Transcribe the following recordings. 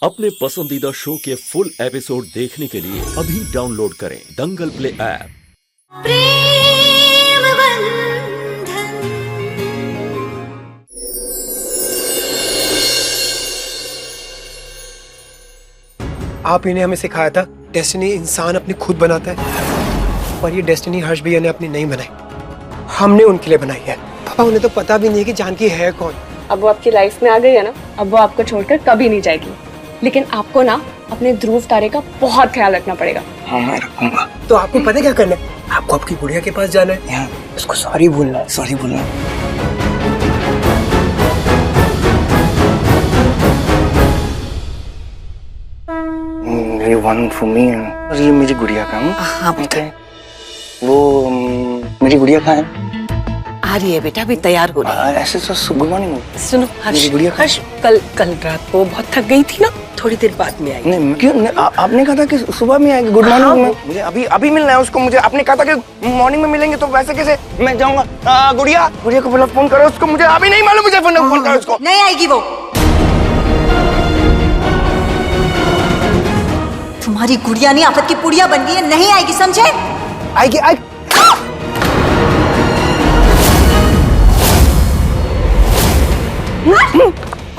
अपने पसंदीदा शो के फुल एपिसोड देखने के लिए अभी डाउनलोड करें दंगल प्ले ऐप। प्रेम बंधन। आप ही ने हमें सिखाया था डेस्टिनी इंसान अपनी खुद बनाता है, और ये डेस्टिनी हर्ष भैया ने अपनी नहीं बनाई, हमने उनके लिए बनाई है। पापा उन्हें तो पता भी नहीं कि जानकी है कौन। अब वो आपकी लाइफ में आ गई है ना, अब वो आपको छोड़कर कभी नहीं जाएगी। लेकिन आपको ना अपने ध्रुव तारे का बहुत ख्याल रखना पड़ेगा। हाँ मैं रखूंगा। तो आपको पता क्या करना है? आपको आपकी गुड़िया के पास जाना है, उसको सॉरी बोलना है। सॉरी बोलना ये वन फॉर मी और ये मेरी गुड़िया का। हाँ बेटा। वो मेरी गुड़िया कहाँ है? आ रही है बेटा, अभी तैयार हो रही है। ऐसे तो गुड मॉर्निंग। सुनो हर्ष, हर्ष कल रात को बहुत थक गई थी ना, थोड़ी देर बाद में आएगी। नहीं क्यों आपने कहा था कि सुबह में आएगी गुड मॉर्निंग में। मुझे अभी मिलना है उसको। मुझे आपने कहा था कि मॉर्निंग में मिलेंगे, तो वैसे कैसे मैं जाऊंगा? गुड़िया को पहले फोन करो उसको, मुझे अभी नहीं मालूम। मुझे फोन करो उसको। नहीं आएगी वो। तुम्हारी गुड़िया नहीं आफत की पुड़िया बन गई है, नहीं आएगी, समझे? आएगी।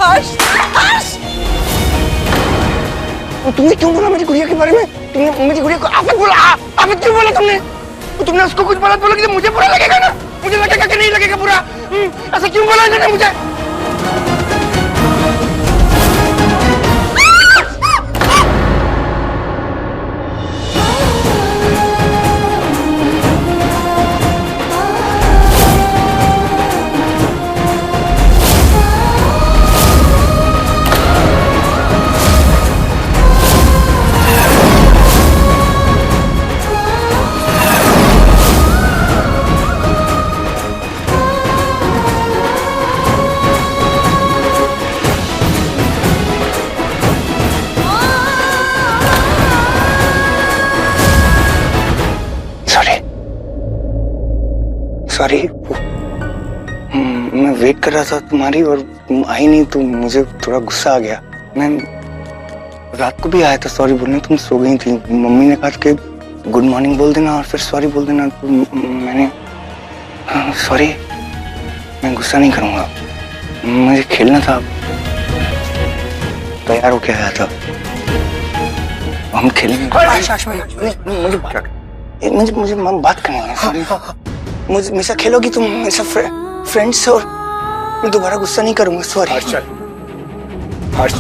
हर्ष, हर्ष! तुमने क्यों बोला मेरी गुड़िया के बारे में? तुमने मेरी गुड़िया को आफत बोला? आफत क्यों बोला तुमने? तुमने उसको कुछ गलत बोला कि मुझे बुरा लगेगा ना? मुझे लगेगा कि नहीं लगेगा बुरा? ऐसा क्यों बोला इन्होंने मुझे? सॉरी, मैं वेट कर रहा था तुम्हारी और तुम आई नहीं, तो मुझे थोड़ा गुस्सा आ गया। मैं रात को भी आया था सॉरी बोलने, तुम सो गई थी। मम्मी ने कहा कि गुड मॉर्निंग बोल देना और फिर सॉरी बोल देना, तो मैंने सॉरी, मैं गुस्सा नहीं करूंगा। मुझे खेलना था, तैयार होके आया था, हम खेलेंगे। मुझे बात करनी है। सॉरी, मुझे साथ खेलोगी तुम? मेरे साथ फ्रेंड्स, और मैं दोबारा गुस्सा नहीं करूंगा। सॉरी। हर्ष,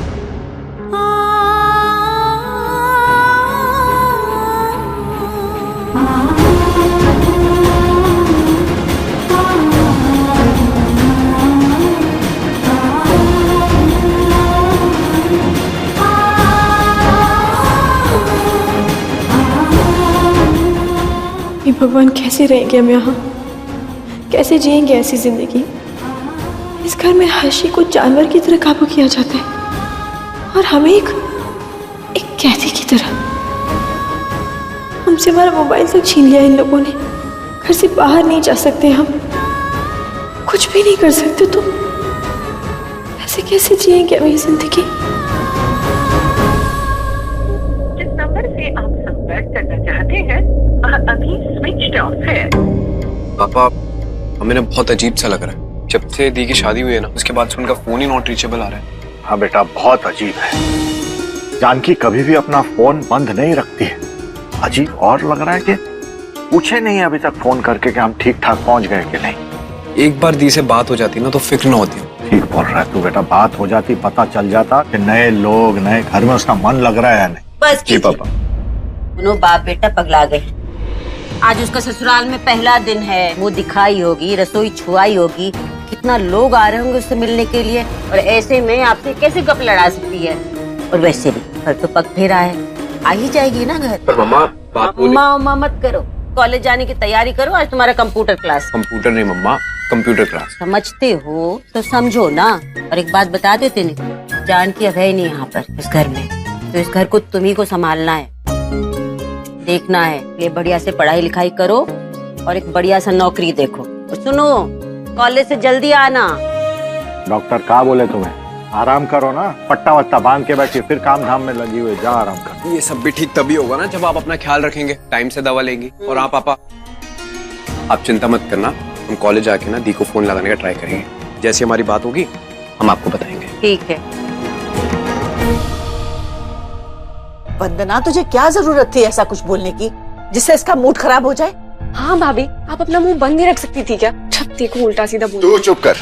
भगवान कैसे रहेंगे हम यहाँ, कैसे जिएंगे ऐसी जिंदगी? इस घर में हर्षी को जानवर की तरह काबू किया जाता है और हमें एक कैदी की तरह। हमसे हमारा मोबाइल तक छीन लिया इन लोगों ने। घर से बाहर नहीं जा सकते हम, कुछ भी नहीं कर सकते। तो ऐसे कैसे जिएंगे हम ये जिंदगी? जिस नंबर से आप संपर्क करना चाहते हैं वह अभी स्विच्ड ऑफ है। पापा, हमें ना बहुत अजीब सा लग रहा है। जब से दी की शादी हुई है ना, उसके बाद से उनका फोन ही नॉट रीचेबल आ रहा है। हाँ बेटा, बहुत अजीब है। जानकी कभी भी अपना फोन बंद नहीं रखती है। अजीब और लग रहा है कि पूछे नहीं अभी तक फोन करके कि हम ठीक ठाक पहुंच गए कि नहीं। एक बार दी से बात हो जाती ना तो फिक्र ना होती। ठीक बोल रहा है तू बेटा, बात हो जाती, पता चल जाता कि नए लोग, नए घर में उसका मन लग रहा है या नहीं। बस जी पापा। दोनों बाप बेटा पगला गए। आज उसका ससुराल में पहला दिन है, मुंह दिखाई होगी, रसोई छुआई होगी, कितना लोग आ रहे होंगे उससे मिलने के लिए, और ऐसे में आपसे कैसे गप लड़ा सकती है? और वैसे भी घर तो पग फेरा है, आ ही जाएगी ना घर। पर मम्मा, बात बोली। मम्मा मत करो, कॉलेज जाने की तैयारी करो। आज तुम्हारा कंप्यूटर क्लास। कंप्यूटर नहीं मम्मा, कंप्यूटर क्लास। समझते हो तो समझो ना। और एक बात बता देते नहीं, जानकी अब है नहीं यहाँ पर इस घर में, तो इस घर को तुम्ही को संभालना है, देखना है। ये बढ़िया से पढ़ाई लिखाई करो और एक बढ़िया सा नौकरी देखो। और सुनो, कॉलेज से जल्दी आना। डॉक्टर क्या बोले तुम्हें? आराम करो ना, पट्टा वट्टा बांध के बैठिए, फिर काम धाम में लगी हुई, जा आराम करो। ये सब भी ठीक तभी होगा ना जब आप अपना ख्याल रखेंगे, टाइम से दवा लेंगी। और हाँ पापा, आप चिंता मत करना, हम कॉलेज आके ना दी को फोन लगाने का ट्राई करेंगे। जैसी हमारी बात होगी हम आपको बताएंगे। ठीक है। वंदना, तुझे क्या जरूरत थी ऐसा कुछ बोलने की जिससे इसका मूड खराब हो जाए? हाँ भाभी, आप अपना मुंह बंद नहीं रख सकती थी क्या? छप देखो उल्टा सीधा बोल। तू चुप कर।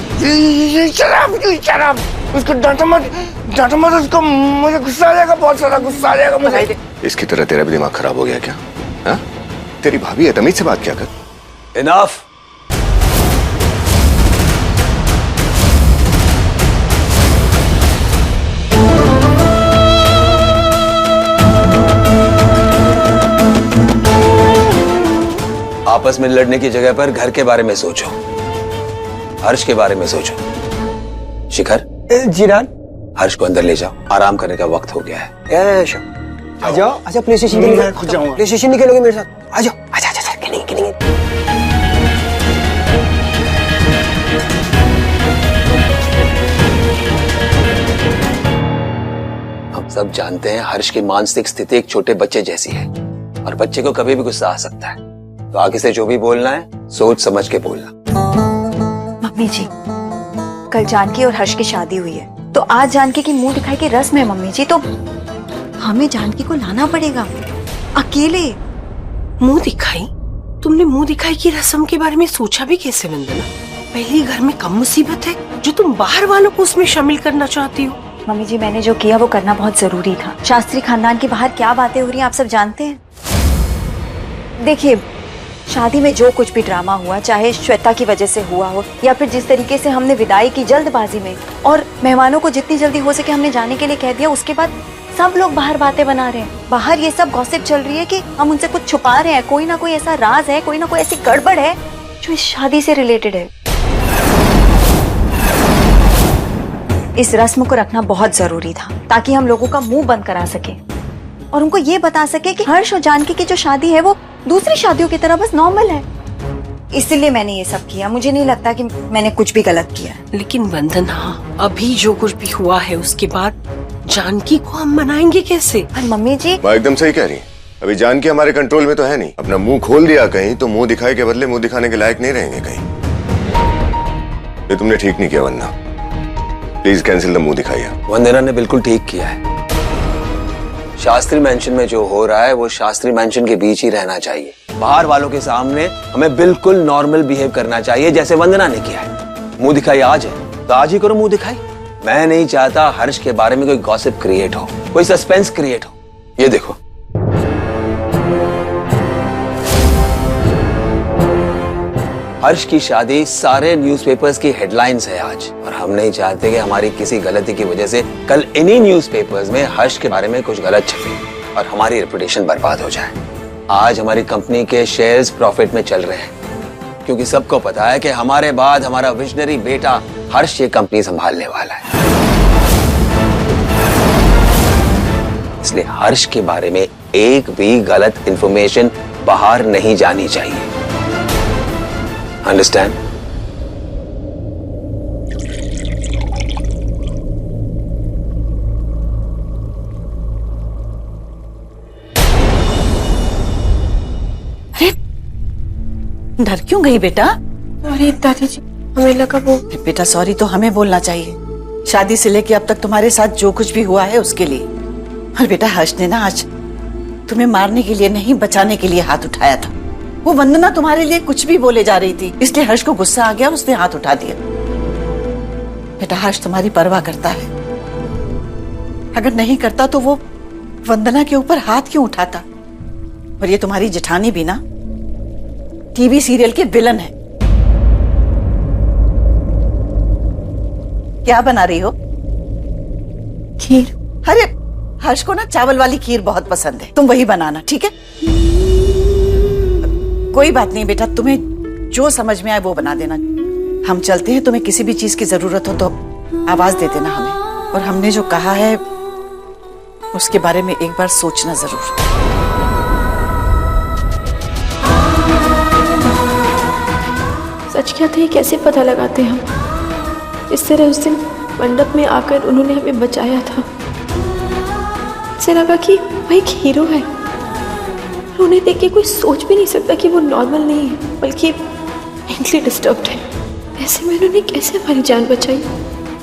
शराब उसको डांटो मत, उसको, मुझे गुस्सा आ जाएगा, बहुत सारा गुस्सा आ जाएगा मुझे। इसकी तरह तेरा भी दिमाग खराब हो गया क्या? हाँ? तेरी भाभी है, तमीज से बात क्या कर। इनफ। आपस में लड़ने की जगह पर घर के बारे में सोचो, हर्ष के बारे में सोचो। शिखर जीरान, हर्ष को अंदर ले जाओ, आराम करने का वक्त हो गया है। आ जाओ, अच्छा प्ले स्टेशन खेलेंगे, खुद जाऊंगा। प्ले स्टेशन नहीं खेलोगे मेरे साथ? आ जाओ, आजा आजा, खेलेंगे। हम सब जानते हैं हर्ष की मानसिक स्थिति एक छोटे बच्चे जैसी है और बच्चे को कभी भी गुस्सा आ सकता है, तो आगे से जो भी बोलना है सोच समझ के बोलना। मम्मी जी, कल जानकी और हर्ष की शादी हुई है, तो आज जानकी की मुंह दिखाई की रस्म है मम्मी जी, तो हमें जानकी को लाना पड़ेगा अकेले। मुंह दिखाई? तुमने मुंह दिखाई की रस्म के बारे में सोचा भी कैसे वंदना? पहली घर में कम मुसीबत है जो तुम बाहर वालों को उसमें शामिल करना चाहती हो। मम्मी जी, मैंने जो किया वो करना बहुत जरूरी था। शास्त्री खानदान के बाहर क्या बातें हो रही हैं आप सब जानते हैं। देखिए, शादी में जो कुछ भी ड्रामा हुआ, चाहे श्वेता की वजह से हुआ हो या फिर जिस तरीके से हमने विदाई की जल्दबाजी में और मेहमानों को जितनी जल्दी हो सके हमने जाने के लिए कह दिया, उसके बाद सब लोग बाहर बातें बना रहे हैं। बाहर ये सब गॉसिप चल रही है कि हम उनसे कुछ छुपा रहे हैं, कोई ना कोई ऐसा राज है, कोई ना कोई ऐसी गड़बड़ है जो इस शादी से रिलेटेड है। इस रस्म को रखना बहुत जरूरी था ताकि हम लोगों का मुंह बंद करा सके और उनको ये बता सके कि हर्ष और जानकी की जो शादी है वो दूसरी शादियों की तरह बस नॉर्मल है। इसलिए मैंने ये सब किया। मुझे नहीं लगता कि मैंने कुछ भी गलत किया। लेकिन वंदना, अभी जो कुछ भी हुआ है उसके बाद जानकी को हम मनाएंगे कैसे? मम्मी जी, वो एकदम सही कह रही है। अभी जानकी हमारे कंट्रोल में तो है नहीं। अपना मुंह खोल दिया कहीं तो मुंह दिखाए के बदले मुंह दिखाने के लायक नहीं रहेंगे कहीं। ये तुमने ठीक नहीं किया वंदना, प्लीज कैंसिल द मुंह दिखाइए। वंदना ने बिल्कुल ठीक किया है। शास्त्री मैंशन में जो हो रहा है वो शास्त्री मैंशन के बीच ही रहना चाहिए। बाहर वालों के सामने हमें बिल्कुल नॉर्मल बिहेव करना चाहिए जैसे वंदना ने किया है। मुंह दिखाई आज है तो आज ही करो मुंह दिखाई। मैं नहीं चाहता हर्ष के बारे में कोई गॉसिप क्रिएट हो, कोई सस्पेंस क्रिएट हो। ये देखो, हर्ष की शादी सारे न्यूज़पेपर्स की हेडलाइंस है आज, और हम नहीं चाहते कि हमारी किसी गलती की वजह से कल इन्हीं न्यूज़पेपर्स में हर्ष के बारे में कुछ गलत छपे और हमारी रेपुटेशन बर्बाद हो जाए। आज हमारी कंपनी के शेयर्स प्रॉफिट में चल रहे हैं क्योंकि सबको पता है कि हमारे बाद हमारा विजनरी बेटा हर्ष ये कंपनी संभालने वाला है। इसलिए हर्ष के बारे में एक भी गलत इंफॉर्मेशन बाहर नहीं जानी चाहिए। अंडरस्टैंड? अरे, डर क्यों गई बेटा? अरे दादी जी, हमें लगा वो। बेटा सॉरी तो हमें बोलना चाहिए। शादी से लेके अब तक तुम्हारे साथ जो कुछ भी हुआ है उसके लिए। और बेटा हर्ष ने ना आज तुम्हें मारने के लिए नहीं बचाने के लिए हाथ उठाया था। वो वंदना तुम्हारे लिए कुछ भी बोले जा रही थी, इसलिए हर्ष को गुस्सा आ गया और उसने हाथ उठा दिया। बेटा हर्ष तुम्हारी परवाह करता है, अगर नहीं करता तो वो वंदना के ऊपर हाथ क्यों उठाता? और ये तुम्हारी जेठानी भी ना टीवी सीरियल के विलन है। क्या बना रही हो? खीर। अरे हर्ष को ना चावल वाली खीर बहुत पसंद है, तुम वही बनाना, ठीक है? कोई बात नहीं बेटा, तुम्हें जो समझ में आए वो बना देना। हम चलते हैं, तुम्हें किसी भी चीज की जरूरत हो तो आवाज दे देना हमें। और हमने जो कहा है उसके बारे में एक बार सोचना जरूर। सच क्या था ये कैसे पता लगाते हम? इस तरह उस दिन मंडप में आकर उन्होंने हमें बचाया था, ऐसे लगा कि वो एक हीरो है। उन्हें देख के कोई सोच भी नहीं सकता कि वो नॉर्मल नहीं है, बल्कि मेंटली डिस्टर्ब्ड है। ऐसे में उन्होंने कैसे हमारी जान बचाई?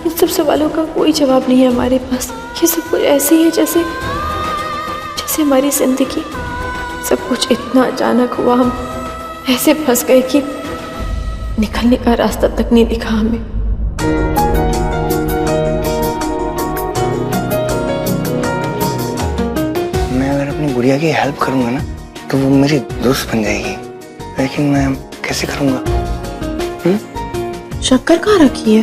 इन सब सवालों का कोई जवाब नहीं है हमारे पास। ये सब कुछ ऐसे ही है जैसे हमारी जिंदगी। सब कुछ इतना अचानक हुआ, हम ऐसे फंस गए कि निकलने का रास्ता तक नहीं दिखा हमें। मैं अगर अपनी गुड़िया की हेल्प करूंगा ना तो वो मेरी दोस्त बन जाएगी, लेकिन मैं कैसे करूंगा? शक्कर कहाँ रखी है?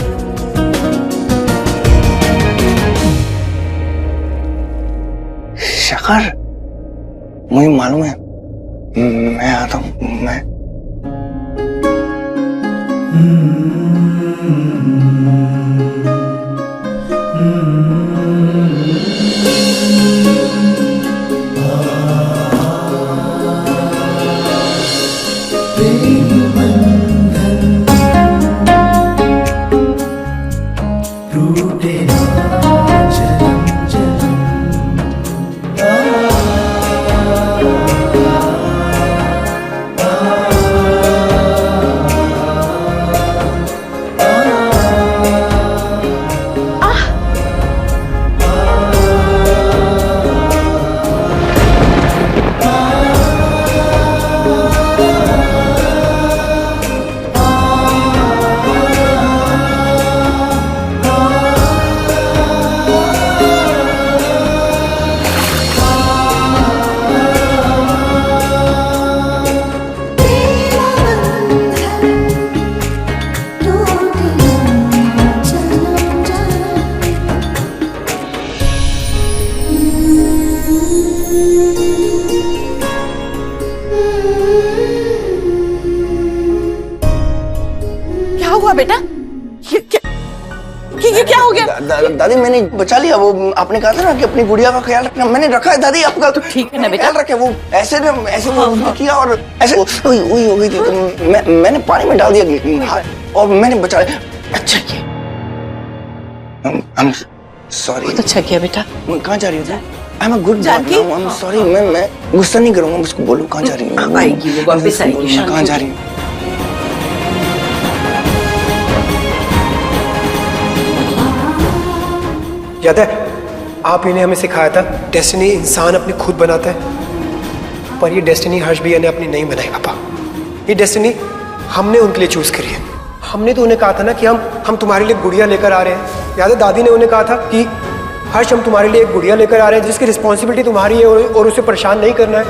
शक्कर मुझे मालूम है, मैं आता हूँ। मैं बेटा ये क्या हो गया? दादी मैंने बचा लिया। वो आपने कहा था ना कि अपनी गुड़िया का ख्याल रखना, मैंने रखा है दादी। आपका तो ठीक है ना बेटा, ख्याल रखे। वो ऐसे वो किया और ऐसे हुई हो गई थी, तो मैंने पानी में डाल दिया और मैंने बचा लिया। अच्छा किया, I'm sorry। बहुत अच्छा किया बेटा। कहाँ जा रही हो? I'm a good boy now, I'm sorry। मैं गुस्सा नहीं करूँगा, उसको बोलूँ कहाँ जा रही हूँ? आएगी वो वापस आएगी। कहाँ जा रही हूँ? याद है आप इन्हें हमें सिखाया था, डेस्टिनी इंसान अपनी खुद बनाता है, पर ये डेस्टिनी हर्ष भैया ने अपनी नहीं बनाई पापा। ये डेस्टिनी हमने उनके लिए चूज करी है। हमने तो उन्हें कहा था ना कि हम तुम्हारे लिए गुड़िया लेकर आ रहे हैं। याद है दादी ने उन्हें कहा था कि हर्ष हम तुम्हारे लिए एक गुड़िया लेकर आ रहे हैं जिसकी रिस्पॉन्सिबिलिटी तुम्हारी है और उसे परेशान नहीं करना है।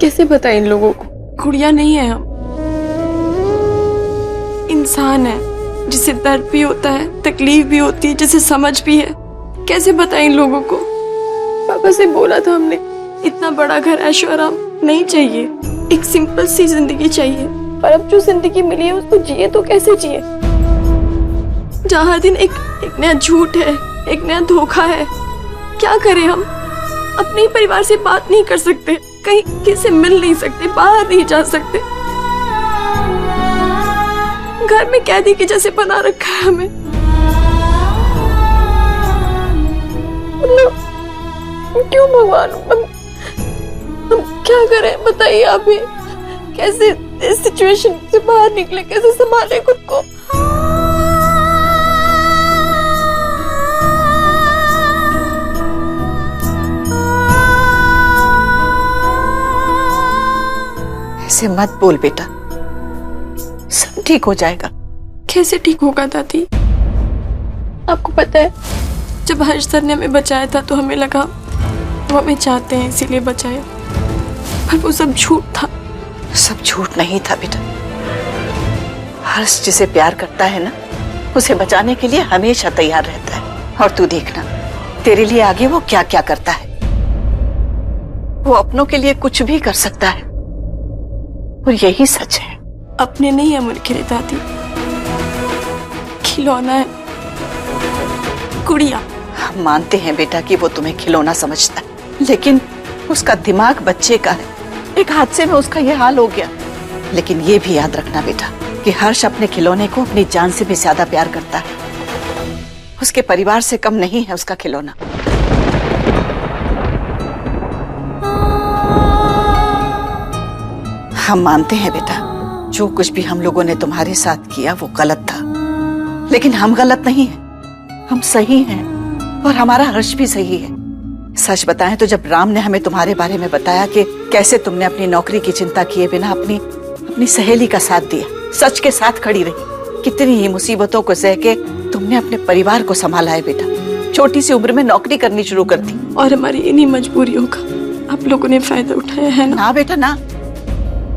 कैसे बताएं इन लोगों को? गुड़िया नहीं है, हम इंसान है जिसे दर्द भी होता है, तकलीफ भी होती है, जिसे समझ भी है। कैसे बताएं इन लोगों को? पापा से बोला था हमने, इतना बड़ा घर ऐशो आराम नहीं चाहिए, एक सिंपल सी जिंदगी चाहिए। पर अब जो जिंदगी मिली है उसको जिए तो कैसे जिए, जहाँ हर दिन एक नया झूठ है, एक नया धोखा है। क्या करें हम? अपने ही परिवार से बात नहीं कर सकते, कहीं किसी से मिल नहीं सकते, बाहर नहीं जा सकते, घर में कैदी के जैसे बना रखा है हमें। क्यों भगवान, हम क्या करें बताइए आप ही? कैसे इस सिचुएशन से बाहर निकले, कैसे संभाले खुद को? ऐसे मत बोल बेटा, सब ठीक हो जाएगा। कैसे ठीक होगा दादी? आपको पता है, जब हर्ष सर ने हमें बचाया था तो हमें लगा वो हमें चाहते हैं इसीलिए बचाया, पर वो सब झूठ था। सब झूठ नहीं था बेटा। हर्ष जिसे प्यार करता है ना, उसे बचाने के लिए हमेशा तैयार रहता है। और तू देखना तेरे लिए आगे वो क्या क्या करता है। वो अपनों के लिए कुछ भी कर सकता है और यही सच है। अपने नहीं है मुल्क के लिए दादी, खिलौना है, गुड़िया। हम मानते हैं बेटा कि वो तुम्हें खिलौना समझता है, लेकिन उसका दिमाग बच्चे का है। एक हादसे में उसका ये हाल हो गया। लेकिन ये भी याद रखना बेटा, कि हर्ष अपने खिलौने को अपनी जान से भी ज्यादा प्यार करता है। उसके परिवार से कम नहीं है उसका खिलौना। हम मानते हैं बेटा, जो कुछ भी हम लोगों ने तुम्हारे साथ किया वो गलत था, लेकिन हम गलत नहीं हैं, हम सही हैं और हमारा हर्ष भी सही है। सच बताएं तो जब राम ने हमें तुम्हारे बारे में बताया कि कैसे तुमने अपनी नौकरी की चिंता किए बिना अपनी सहेली का साथ दिया, सच के साथ खड़ी रही, कितनी ही मुसीबतों को सह के तुमने अपने परिवार को संभाला है बेटा। छोटी सी उम्र में नौकरी करनी शुरू कर दी और हमारी इन्हीं मजबूरियों का आप लोगों ने फायदा उठाया है ना? ना बेटा ना,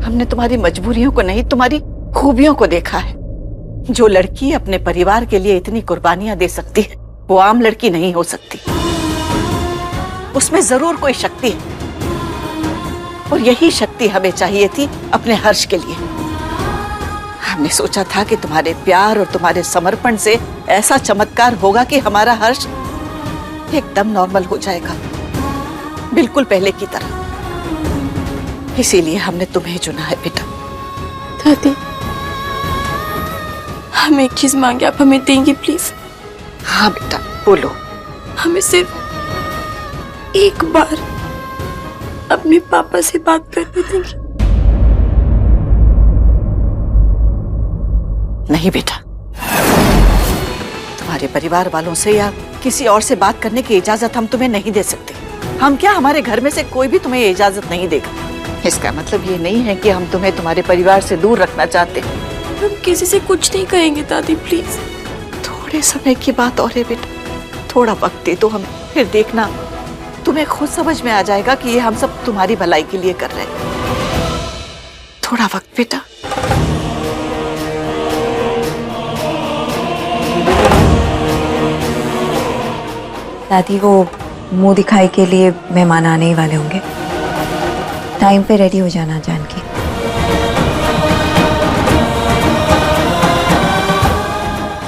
हमने तुम्हारी मजबूरियों को नहीं, तुम्हारी खूबियों को देखा है। जो लड़की अपने परिवार के लिए इतनी कुर्बानियां दे सकती है वो आम लड़की नहीं हो सकती। उसमें जरूर कोई शक्ति है और यही शक्ति हमें चाहिए थी अपने हर्ष के लिए। हमने सोचा था कि तुम्हारे प्यार और तुम्हारे समर्पण से ऐसा चमत्कार होगा कि हमारा हर्ष एकदम नॉर्मल हो जाएगा, बिल्कुल पहले की तरह। इसीलिए हमने तुम्हें चुना है बेटा। दादी, हम एक चीज मांगे, आप हमें देंगी प्लीज? हाँ बेटा बोलो। हमें सिर्फ एक बार अपने पापा से बात करने देंगे? नहीं बेटा, तुम्हारे परिवार वालों से या किसी और से बात करने की इजाजत हम तुम्हें नहीं दे सकते। हम क्या, हमारे घर में से कोई भी तुम्हें ये इजाजत नहीं देगा। इसका मतलब ये नहीं है कि हम तुम्हें तुम्हारे परिवार से दूर रखना चाहते। हम किसी से कुछ नहीं कहेंगे दादी, प्लीज। थोड़े समय की बात और है बेटा, थोड़ा वक्त दे दो हमें, फिर देखना तुम्हें खुद समझ में आ जाएगा कि ये हम सब तुम्हारी भलाई के लिए कर रहे हैं। थोड़ा वक्त बेटा। दादी, वो मुंह दिखाई के लिए मेहमान आने ही वाले होंगे, टाइम पे रेडी हो जाना जानकी।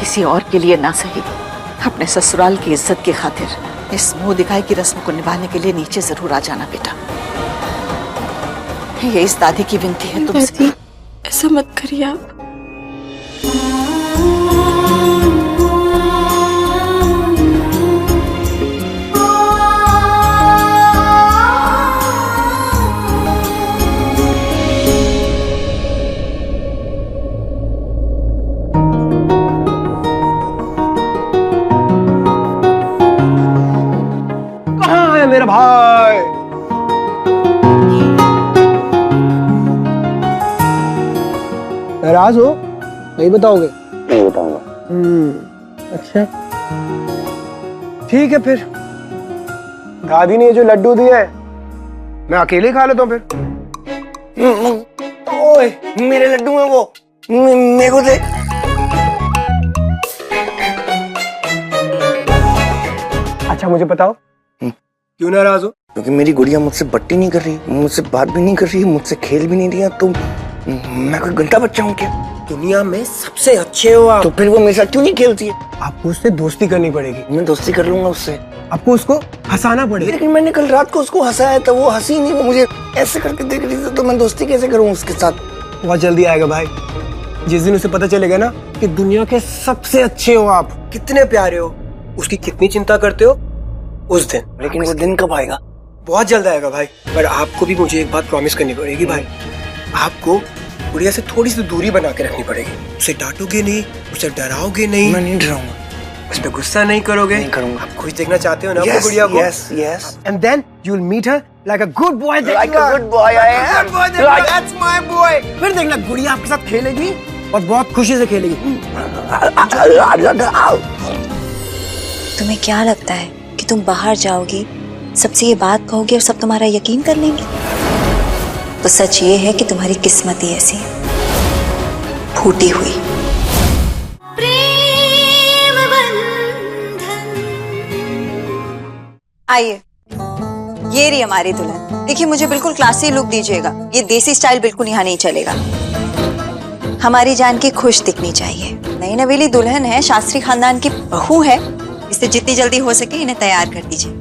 किसी और के लिए ना सही, अपने ससुराल की इज्जत की खातिर इस मुंह दिखाई की रस्म को निभाने के लिए नीचे जरूर आ जाना बेटा। ये इस दादी की विनती है तुमसे। ऐसा मत करिए आप। मेरा भाई, नाराज हो? नहीं बताओगे? नहीं बताऊंगा। अच्छा ठीक है, फिर दादी ने जो लड्डू दिए है मैं अकेले खा लेता हूँ फिर। ओए मेरे लड्डू हैं वो, मेरे को दे। अच्छा मुझे बताओ क्यों नाराज हो? क्योंकि मेरी गुड़िया मुझसे बट्टी नहीं कर रही, मुझसे बात भी नहीं कर रही, मुझसे खेल भी नहीं रही। तो मैं कोई गंदा बच्चा हूँ क्या? दुनिया में सबसे अच्छे हो आप। तो फिर वो मेरे साथ क्यों नहीं खेलती है? आपको उससे दोस्ती करनी पड़ेगी। मैं दोस्ती कर लूंगा उससे। आपको उसको हंसाना पड़ेगा। लेकिन मैंने कल रात को उसको हंसाया था, वो हंसी नहीं, वो मुझे ऐसे करके देख रही थी, तो मैं दोस्ती कैसे करूँ उसके साथ? बहुत जल्दी आएगा भाई, जिस दिन उसे पता चलेगा ना कि दुनिया के सबसे अच्छे हो आप, कितने प्यारे हो, उसकी कितनी चिंता करते हो, उस दिन। लेकिन वो दिन कब आएगा? बहुत जल्द आएगा भाई। पर आपको भी मुझे एक बात प्रॉमिस करनी पड़ेगी भाई, आपको गुड़िया से थोड़ी सी दूरी बना के रखनी पड़ेगी। उसे डांटोगे नहीं, उसे डराओगे नहीं। मैं नहीं डराऊंगा। उस पर गुस्सा नहीं करोगे। नहीं करूंगा। आप खुश देखना चाहते हो ना Yes, गुड़िया को? yes, yes. And then you'll meet her like a good boy. Like a good boy I am. Good boy, that's my boy. फिर देखना गुड़िया आपके साथ खेलेगी और बहुत खुशी से खेलेगी। तुम्हें क्या लगता है कि तुम बाहर जाओगी, सबसे ये बात कहोगी और सब तुम्हारा यकीन कर लेंगे? तो सच ये है कि तुम्हारी किस्मत ही ऐसी है, फूटी हुई। प्रेम बंधन। आइए, ये रही हमारी दुल्हन। देखिए, मुझे बिल्कुल क्लासी लुक दीजिएगा, ये देसी स्टाइल बिल्कुल यहाँ नहीं चलेगा। हमारी जानकी खुश दिखनी चाहिए। नई नवेली दुल्हन है, शास्त्री खानदान की बहू है, इससे जितनी जल्दी हो सके इन्हें तैयार कर दीजिए।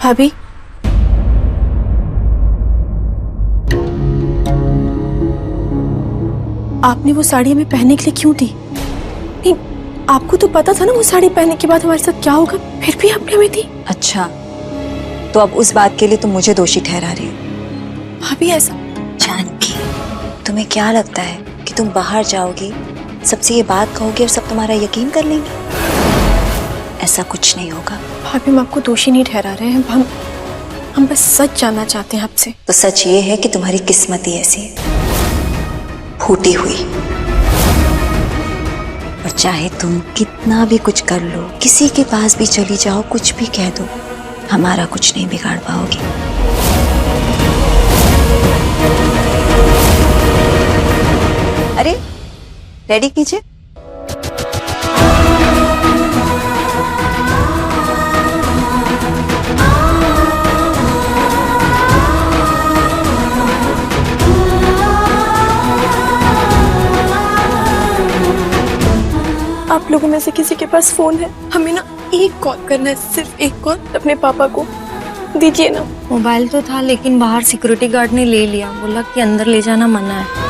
भाभी, आपने वो साड़ी हमें पहनने के लिए क्यों दी? नहीं, आपको तो पता था ना वो साड़ी पहनने के बाद हमारे साथ क्या होगा, फिर भी आपने हमें दी। अच्छा, तो अब उस बात के लिए तुम मुझे दोषी ठहरा रही हो? भाभी ऐसा। जानकी, तुम्हें क्या लगता है कि तुम बाहर जाओगी, सबसे ये बात कहोगी और सब तुम्हारा यकीन कर लेंगे? ऐसा कुछ नहीं होगा। भाभी, हम आपको दोषी नहीं ठहरा रहे हैं, हम बस सच जानना चाहते हैं आपसे। तो सच ये है कि तुम्हारी किस्मत ही ऐसी है, फूटी हुई। और चाहे तुम कितना भी कुछ कर लो, किसी के पास भी चली जाओ, कुछ भी कह दो, हमारा कुछ नहीं बिगाड़ पाओगी। अरे रेडी कीजिए। आप लोगों में से किसी के पास फोन है? हमें ना एक कॉल करना है, सिर्फ एक कॉल अपने पापा को दीजिए ना। मोबाइल तो था लेकिन बाहर सिक्योरिटी गार्ड ने ले लिया, बोला कि अंदर ले जाना मना है।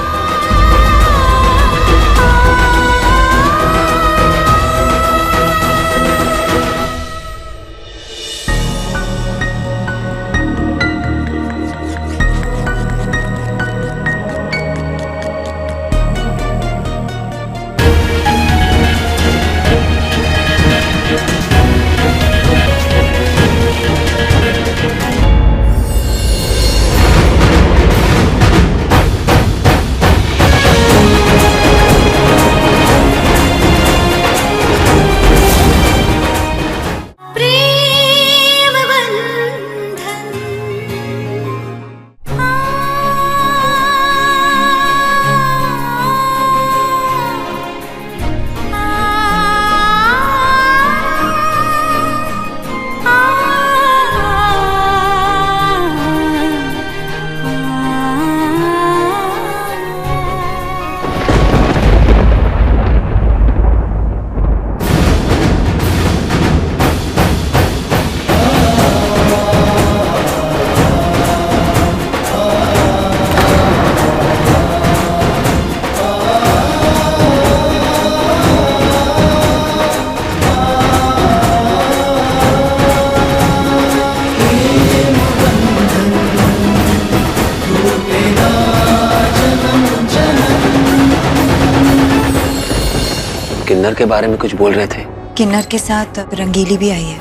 किन्नर के बारे में कुछ बोल रहे थे। किन्नर के साथ रंगीली भी आई है।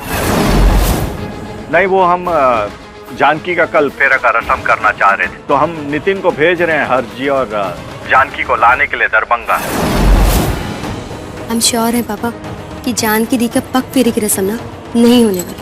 नहीं, वो हम जानकी का कल फेरा का रस्म करना चाह रहे थे, तो हम नितिन को भेज रहे हैं हरजी और जानकी को लाने के लिए दरभंगा। हम श्योर हैं पापा कि जानकी दी का पग फेरे की रस्म ना नहीं होने वाली।